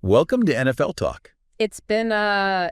Welcome to NFL Talk. It's been a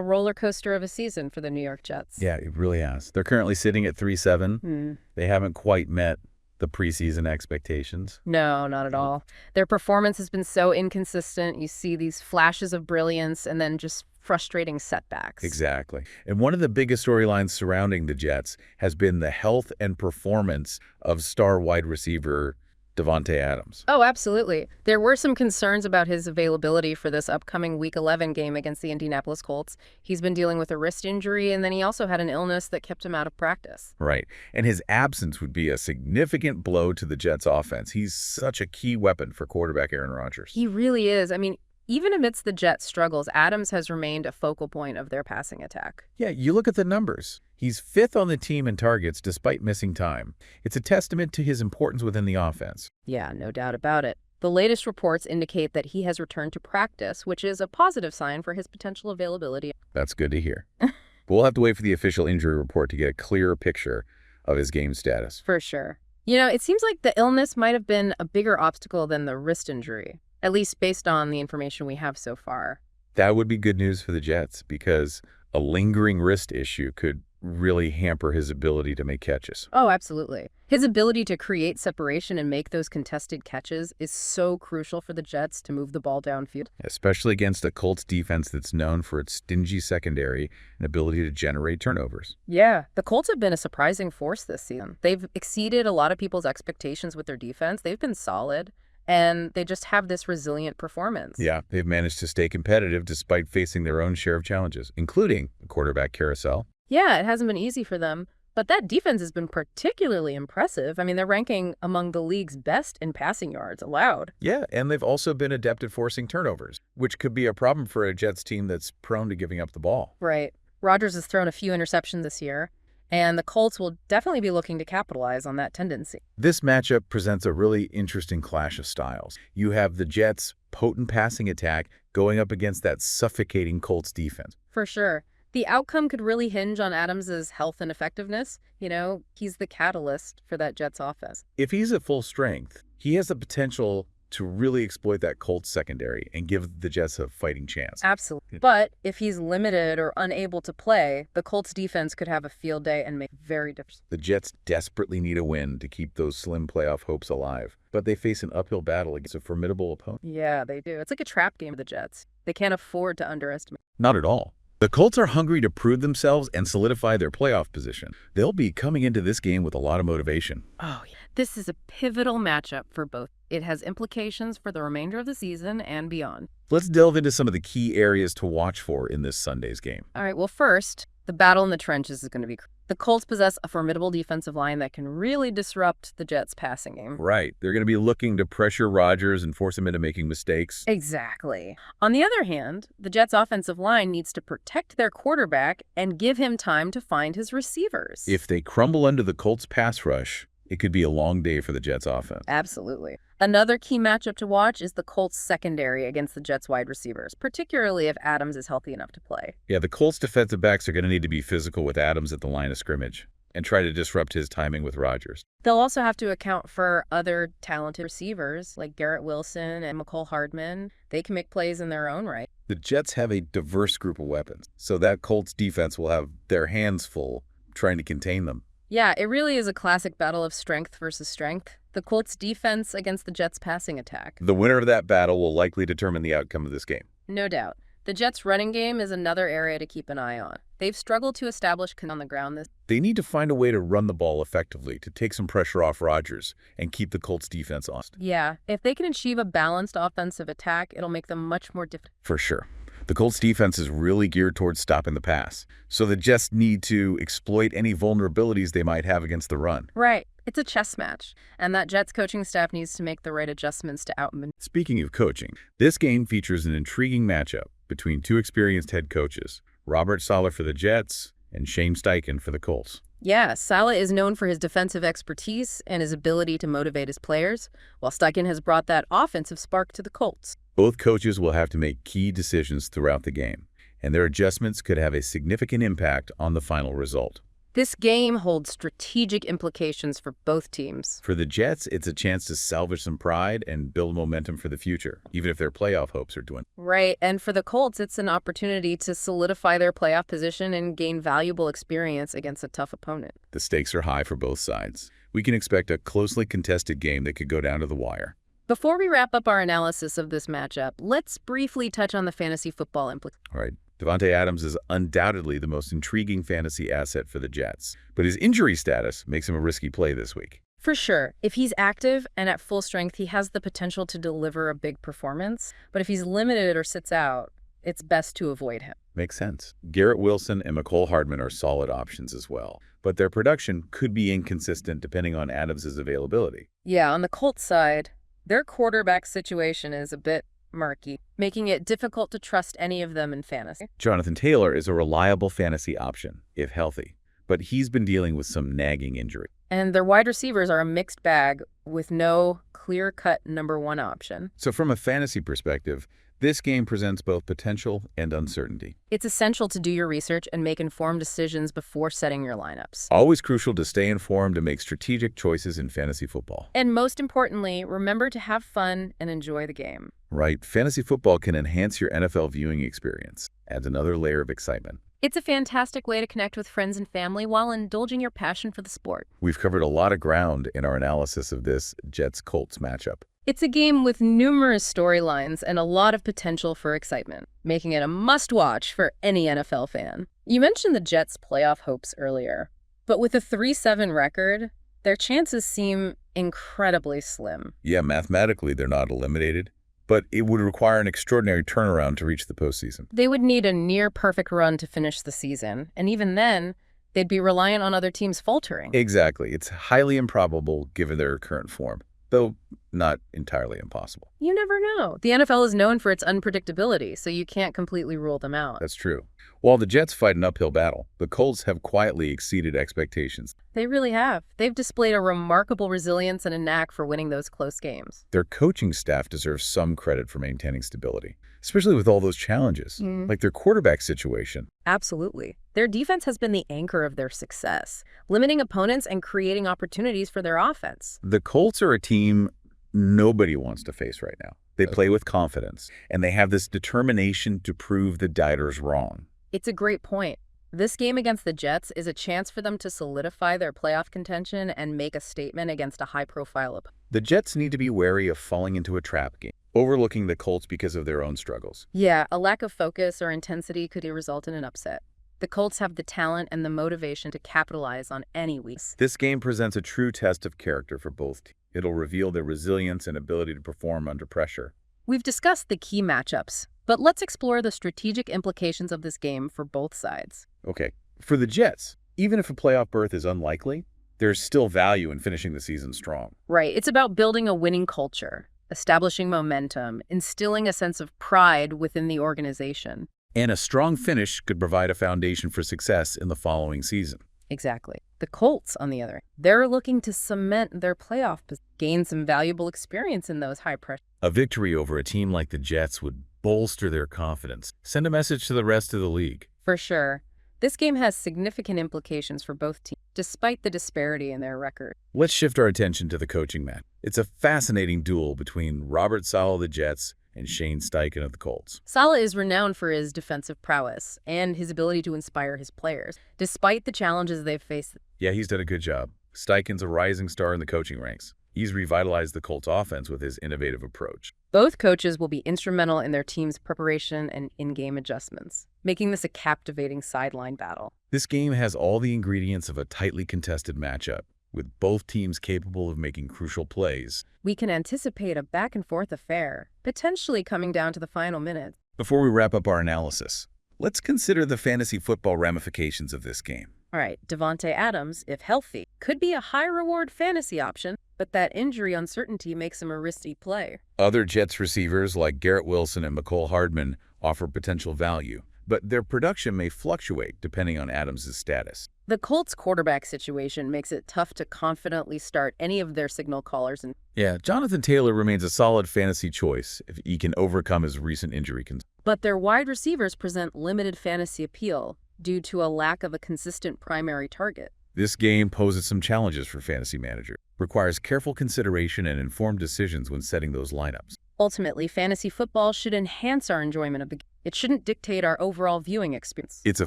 roller coaster of a season for the New York Jets. Yeah, it really has. They're currently sitting at 3-7. They haven't quite met the preseason expectations. No, not at all. Their performance has been so inconsistent. You see these flashes of brilliance and then just frustrating setbacks. Exactly. And one of the biggest storylines surrounding the Jets has been the health and performance of star wide receiver Davante Adams. Oh, absolutely. There were some concerns about his availability for this upcoming Week 11 game against the Indianapolis Colts. He's been dealing with a wrist injury, and then he also had an illness that kept him out of practice. Right. And his absence would be a significant blow to the Jets' offense. He's such a key weapon for quarterback Aaron Rodgers. He really is. I mean, even amidst the Jets' struggles, Adams has remained a focal point of their passing attack. Yeah, you look at the numbers. He's fifth on the team in targets despite missing time. It's a testament to his importance within the offense. Yeah, no doubt about it. The latest reports indicate that he has returned to practice, which is a positive sign for his potential availability. That's good to hear. But we'll have to wait for the official injury report to get a clearer picture of his game status. For sure. You know, it seems like the illness might have been a bigger obstacle than the wrist injury, at least based on the information we have so far. That would be good news for the Jets because a lingering wrist issue could really hamper his ability to make catches. Oh, absolutely. His ability to create separation and make those contested catches is so crucial for the Jets to move the ball downfield. Especially against a Colts defense that's known for its stingy secondary and ability to generate turnovers. Yeah, the Colts have been a surprising force this season. They've exceeded a lot of people's expectations with their defense. They've been solid, and they just have this resilient performance. Yeah, they've managed to stay competitive despite facing their own share of challenges, including the quarterback carousel. Yeah, it hasn't been easy for them, but that defense has been particularly impressive. I mean, they're ranking among the league's best in passing yards allowed. Yeah, and they've also been adept at forcing turnovers, which could be a problem for a Jets team that's prone to giving up the ball. Right. Rodgers has thrown a few interceptions this year, and the Colts will definitely be looking to capitalize on that tendency. This matchup presents a really interesting clash of styles. You have the Jets' potent passing attack going up against that suffocating Colts defense. For sure. The outcome could really hinge on Adams' health and effectiveness. You know, he's the catalyst for that Jets offense. If he's at full strength, he has the potential to really exploit that Colts secondary and give the Jets a fighting chance. Absolutely. But if he's limited or unable to play, the Colts defense could have a field day and make very different. The Jets desperately need a win to keep those slim playoff hopes alive, but they face an uphill battle against a formidable opponent. Yeah, they do. It's like a trap game for the Jets. They can't afford to underestimate. Not at all. The Colts are hungry to prove themselves and solidify their playoff position. They'll be coming into this game with a lot of motivation. Oh, yeah. This is a pivotal matchup for both. It has implications for the remainder of the season and beyond. Let's delve into some of the key areas to watch for in this Sunday's game. All right, well, first, the battle in the trenches is going to be. The Colts possess a formidable defensive line that can really disrupt the Jets' passing game. Right. They're going to be looking to pressure Rodgers and force him into making mistakes. Exactly. On the other hand, the Jets' offensive line needs to protect their quarterback and give him time to find his receivers. If they crumble under the Colts' pass rush, it could be a long day for the Jets' offense. Absolutely. Another key matchup to watch is the Colts' secondary against the Jets' wide receivers, particularly if Adams is healthy enough to play. Yeah, the Colts' defensive backs are going to need to be physical with Adams at the line of scrimmage and try to disrupt his timing with Rodgers. They'll also have to account for other talented receivers like Garrett Wilson and McCole Hardman. They can make plays in their own right. The Jets have a diverse group of weapons, so that Colts defense will have their hands full trying to contain them. Yeah, it really is a classic battle of strength versus strength. The Colts' defense against the Jets' passing attack. The winner of that battle will likely determine the outcome of this game. No doubt. The Jets' running game is another area to keep an eye on. They've struggled to establish on the ground this. They need to find a way to run the ball effectively to take some pressure off Rodgers and keep the Colts defense honest. Yeah, if they can achieve a balanced offensive attack, it'll make them much more difficult. For sure. The Colts defense is really geared towards stopping the pass, so they just need to exploit any vulnerabilities they might have against the run. Right. It's a chess match, and that Jets coaching staff needs to make the right adjustments to outmaneuver. Speaking of coaching, this game features an intriguing matchup between two experienced head coaches, Robert Saleh for the Jets and Shane Steichen for the Colts. Yeah, Saleh is known for his defensive expertise and his ability to motivate his players, while Steichen has brought that offensive spark to the Colts. Both coaches will have to make key decisions throughout the game, and their adjustments could have a significant impact on the final result. This game holds strategic implications for both teams. For the Jets, it's a chance to salvage some pride and build momentum for the future, even if their playoff hopes are dwindling. Right, and for the Colts, it's an opportunity to solidify their playoff position and gain valuable experience against a tough opponent. The stakes are high for both sides. We can expect a closely contested game that could go down to the wire. Before we wrap up our analysis of this matchup, let's briefly touch on the fantasy football implications. All right. Davante Adams is undoubtedly the most intriguing fantasy asset for the Jets, but his injury status makes him a risky play this week. For sure, if he's active and at full strength, he has the potential to deliver a big performance. But if he's limited or sits out, it's best to avoid him. Makes sense. Garrett Wilson and McCole Hardman are solid options as well, but their production could be inconsistent depending on Adams' availability. Yeah, on the Colts side, their quarterback situation is a bit murky, making it difficult to trust any of them in fantasy. Jonathan Taylor is a reliable fantasy option, if healthy, but he's been dealing with some nagging injury. And their wide receivers are a mixed bag with no clear-cut number one option. So from a fantasy perspective, this game presents both potential and uncertainty. It's essential to do your research and make informed decisions before setting your lineups. Always crucial to stay informed and make strategic choices in fantasy football. And most importantly, remember to have fun and enjoy the game. Right, fantasy football can enhance your NFL viewing experience, adds another layer of excitement. It's a fantastic way to connect with friends and family while indulging your passion for the sport. We've covered a lot of ground in our analysis of this Jets-Colts matchup. It's a game with numerous storylines and a lot of potential for excitement, making it a must-watch for any NFL fan. You mentioned the Jets' playoff hopes earlier, but with a 3-7 record, their chances seem incredibly slim. Yeah, mathematically they're not eliminated, but it would require an extraordinary turnaround to reach the postseason. They would need a near-perfect run to finish the season, and even then, they'd be reliant on other teams faltering. Exactly. It's highly improbable given their current form, though not entirely impossible. You never know. The NFL is known for its unpredictability, so you can't completely rule them out. That's true. While the Jets fight an uphill battle, the Colts have quietly exceeded expectations. They really have. They've displayed a remarkable resilience and a knack for winning those close games. Their coaching staff deserves some credit for maintaining stability, especially with all those challenges, like their quarterback situation. Absolutely. Their defense has been the anchor of their success, limiting opponents and creating opportunities for their offense. The Colts are a team nobody wants to face right now. They play with confidence, and they have this determination to prove the doubters wrong. It's a great point. This game against the Jets is a chance for them to solidify their playoff contention and make a statement against a high-profile opponent. The Jets need to be wary of falling into a trap game, overlooking the Colts because of their own struggles. Yeah, a lack of focus or intensity could result in an upset. The Colts have the talent and the motivation to capitalize on any weakness. This game presents a true test of character for both teams. It'll reveal their resilience and ability to perform under pressure. We've discussed the key matchups, but let's explore the strategic implications of this game for both sides. Okay, for the Jets, even if a playoff berth is unlikely, there's still value in finishing the season strong. Right, it's about building a winning culture, establishing momentum, instilling a sense of pride within the organization. And a strong finish could provide a foundation for success in the following season. Exactly. The Colts, on the other hand, they're looking to cement their playoff position, gain some valuable experience in those high pressure. A victory over a team like the Jets would bolster their confidence, send a message to the rest of the league. For sure. This game has significant implications for both teams, despite the disparity in their record. Let's shift our attention to the coaching match. It's a fascinating duel between Robert Saleh of the Jets and Shane Steichen of the Colts. Saleh is renowned for his defensive prowess and his ability to inspire his players, despite the challenges they've faced. Yeah, he's done a good job. Steichen's a rising star in the coaching ranks. He's revitalized the Colts offense with his innovative approach. Both coaches will be instrumental in their team's preparation and in-game adjustments, making this a captivating sideline battle. This game has all the ingredients of a tightly contested matchup, with both teams capable of making crucial plays. We can anticipate a back-and-forth affair, potentially coming down to the final minutes. Before we wrap up our analysis, let's consider the fantasy football ramifications of this game. All right, Davante Adams, if healthy, could be a high-reward fantasy option, but that injury uncertainty makes him a risky play. Other Jets receivers like Garrett Wilson and McCole Hardman offer potential value, but their production may fluctuate depending on Adams' status. The Colts' quarterback situation makes it tough to confidently start any of their signal callers. Yeah, Jonathan Taylor remains a solid fantasy choice if he can overcome his recent injury concerns. But their wide receivers present limited fantasy appeal, due to a lack of a consistent primary target. This game poses some challenges for fantasy managers, requires careful consideration and informed decisions when setting those lineups. Ultimately, fantasy football should enhance our enjoyment of the game. It shouldn't dictate our overall viewing experience. It's a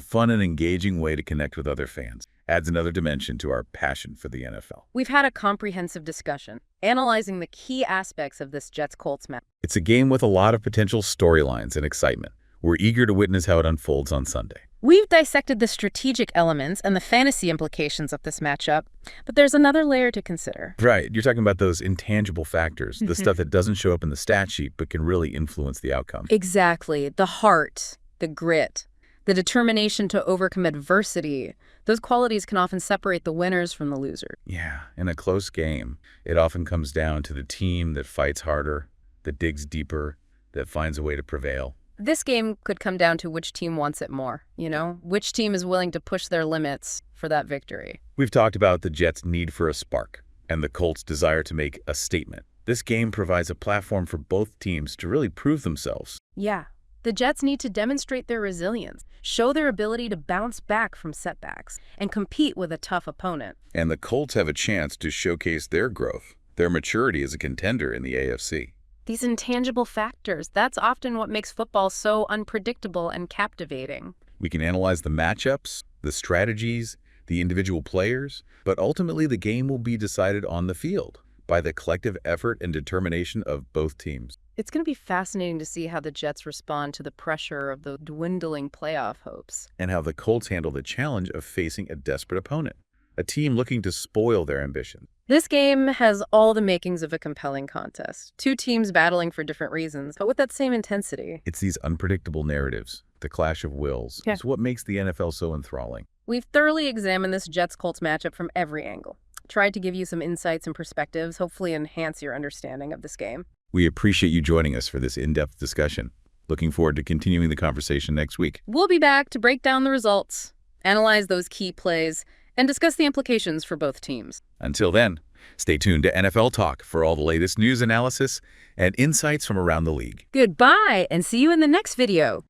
fun and engaging way to connect with other fans. Adds another dimension to our passion for the NFL. We've had a comprehensive discussion, analyzing the key aspects of this Jets-Colts match. It's a game with a lot of potential storylines and excitement. We're eager to witness how it unfolds on Sunday. We've dissected the strategic elements and the fantasy implications of this matchup, but there's another layer to consider. Right, you're talking about those intangible factors, the stuff that doesn't show up in the stat sheet but can really influence the outcome. Exactly. The heart, the grit, the determination to overcome adversity. Those qualities can often separate the winners from the losers. Yeah, in a close game, it often comes down to the team that fights harder, that digs deeper, that finds a way to prevail. This game could come down to which team wants it more, which team is willing to push their limits for that victory. We've talked about the Jets' need for a spark and the Colts' desire to make a statement. This game provides a platform for both teams to really prove themselves. Yeah, the Jets need to demonstrate their resilience, show their ability to bounce back from setbacks, and compete with a tough opponent. And the Colts have a chance to showcase their growth, their maturity as a contender in the AFC. These intangible factors, that's often what makes football so unpredictable and captivating. We can analyze the matchups, the strategies, the individual players, but ultimately the game will be decided on the field by the collective effort and determination of both teams. It's going to be fascinating to see how the Jets respond to the pressure of the dwindling playoff hopes. And how the Colts handle the challenge of facing a desperate opponent, a team looking to spoil their ambition. This game has all the makings of a compelling contest. Two teams battling for different reasons, but with that same intensity. It's these unpredictable narratives, the clash of wills, is what makes the NFL so enthralling. We've thoroughly examined this Jets-Colts matchup from every angle. Tried to give you some insights and perspectives, hopefully enhance your understanding of this game. We appreciate you joining us for this in-depth discussion. Looking forward to continuing the conversation next week. We'll be back to break down the results, analyze those key plays, and discuss the implications for both teams. Until then, stay tuned to NFL Talk for all the latest news analysis and insights from around the league. Goodbye, and see you in the next video.